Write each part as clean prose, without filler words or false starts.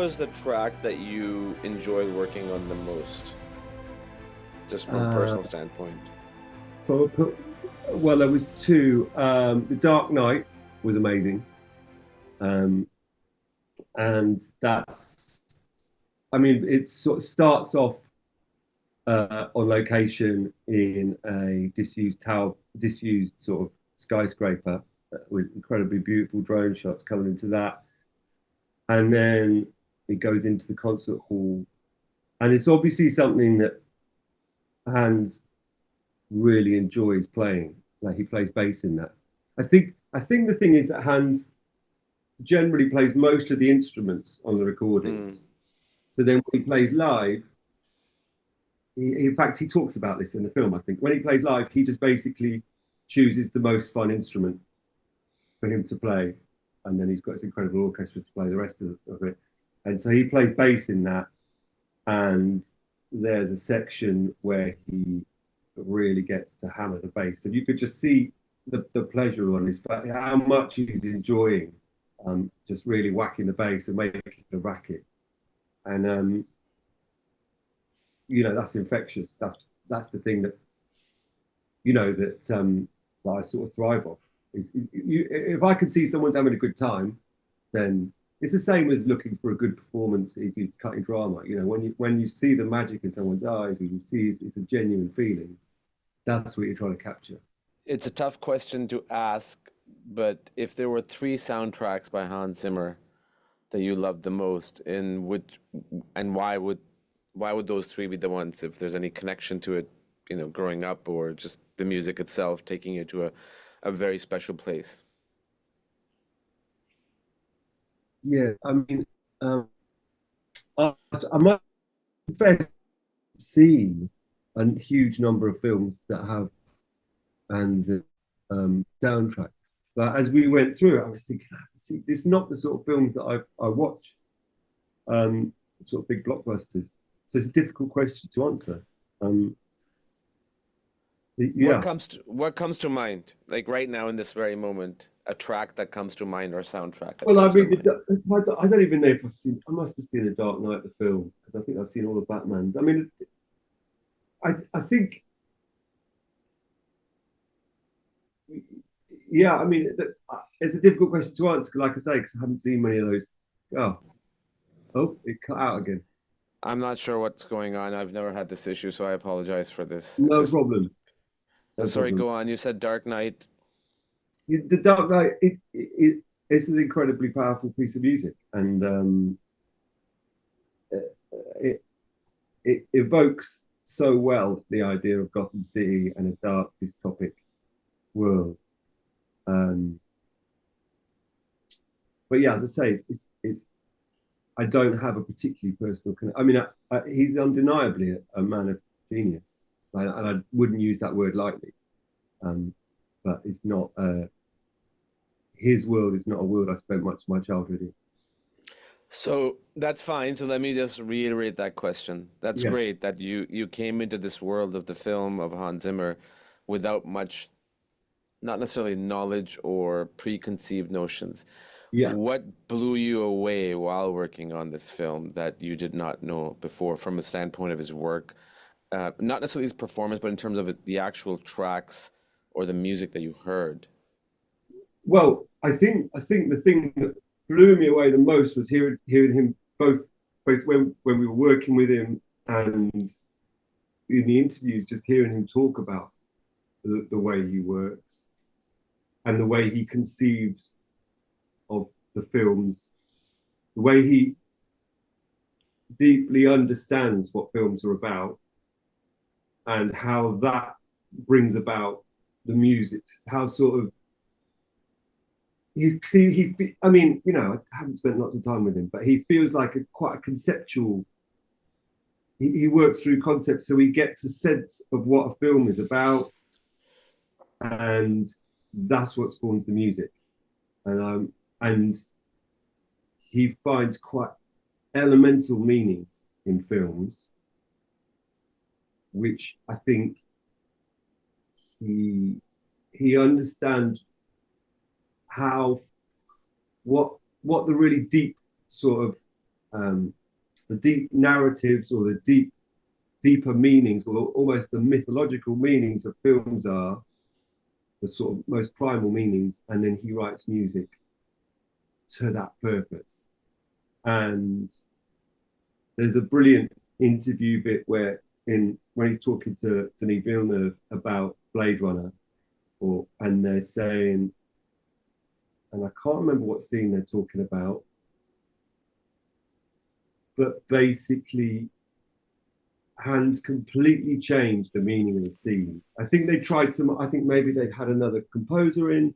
was the track that you enjoyed working on the most, just from a Uh, personal standpoint? but, well, there was two. The Dark Knight was amazing, um, and I mean, it sort of starts off on location in a disused sort of skyscraper with incredibly beautiful drone shots coming into that, and then it goes into the concert hall, and it's obviously something that Hans really enjoys playing. Like he plays bass in that. I think the thing is that Hans generally plays most of the instruments on the Mm. recordings. So then when he plays live, in fact, he talks about this in the film. I think when he plays live, he just basically chooses the most fun instrument for him to play, and then he's got this incredible orchestra to play the rest of it. And so he plays bass in that, and there's a section where he really gets to hammer the bass, and you could just see the pleasure on his face, how much he's enjoying just really whacking the bass and making the racket. And that's infectious. That's the thing that that I sort of thrive off. If I can see someone's having a good time, then it's the same as looking for a good performance if you're cutting drama. When you see the magic in someone's eyes, when you see it's a genuine feeling, that's what you're trying to capture. It's a tough question to ask, but if there were three soundtracks by Hans Zimmer that you loved the most, and why would those three be the ones? If there's any connection to it, growing up, or just the music itself taking you to a very special place. Yeah, I mean, I, I might have seen a huge number of films that have and soundtracks. But as we went through it, I was thinking, see, it's not the sort of films that I watch, sort of big blockbusters. So it's a difficult question to answer. Um, What yeah. comes to mind, like right now in this very moment, a track that comes to mind or a soundtrack that Well, I comes to mean, mind? I don't even know if I've seen. I must have seen The Dark Knight, the film, because I think I've seen all of Batman's. I mean, I think, yeah. I mean, it's a difficult question to answer, like I say, because I haven't seen many of those. Oh, oh, it cut out again. I'm not sure what's going on. I've never had this issue, so I apologize for this. It No just problem. so No sorry, problem. go on. You said Dark Knight. The Dark Knight, it's an incredibly powerful piece of music, and it it evokes so well the idea of Gotham City and a dark dystopic world. Um, but yeah, as I say, it's I don't have a particularly personal connection. I mean, he's undeniably a man of genius, and I wouldn't use that word lightly. Um, but it's not his world is not a world I spent much of my childhood in. So that's fine. So let me just reiterate that question. That's Yeah, great that you came into this world of the film of Hans Zimmer without much, not necessarily knowledge or preconceived notions. yeah. What blew you away while working on this film that you did not know before from a standpoint of his work? Not necessarily his performance, but in terms of the actual tracks or the music that you heard. Well, I think the thing that blew me away the most was hearing him both when we were working with him and in the interviews, just hearing him talk about the way he works and the way he conceives of the films, the way he deeply understands what films are about, and how that brings about the music. How sort of I mean, I haven't spent lots of time with him, but he feels like quite a conceptual. He works through concepts, so he gets a sense of what a film is about, and that's what spawns the music. And he finds quite elemental meanings in films, which I think he he understands how what the really deep sort of the deep narratives or the deeper meanings or almost the mythological meanings of films are the sort of most primal meanings, and then he writes music to that purpose. And there's a brilliant interview bit where when he's talking to Denis Villeneuve about Blade Runner, and they're saying, and I can't remember what scene they're talking about, but basically Hans completely changed the meaning of the scene. I think I think maybe they'd had another composer in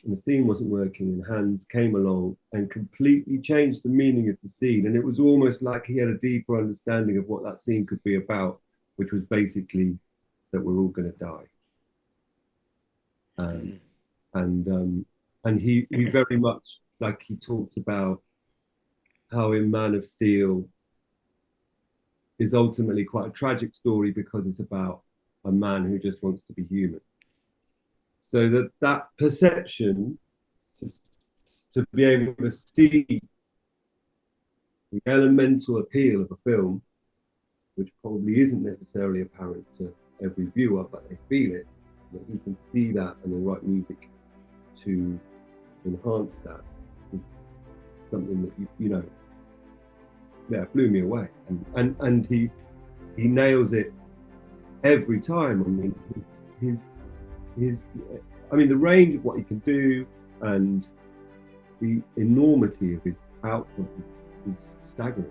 and the scene wasn't working, and Hans came along and completely changed the meaning of the scene. And it was almost like he had a deeper understanding of what that scene could be about, which was basically that we're all going to die. And he very much, like, he talks about how in Man of Steel is ultimately quite a tragic story because it's about a man who just wants to be human. So that perception to be able to see the elemental appeal of a film, which probably isn't necessarily apparent to every viewer, but they feel it, that you can see that and then write music to enhance that, is something that blew me away. And he nails it every time. I mean, the range of what he can do and the enormity of his output is staggering.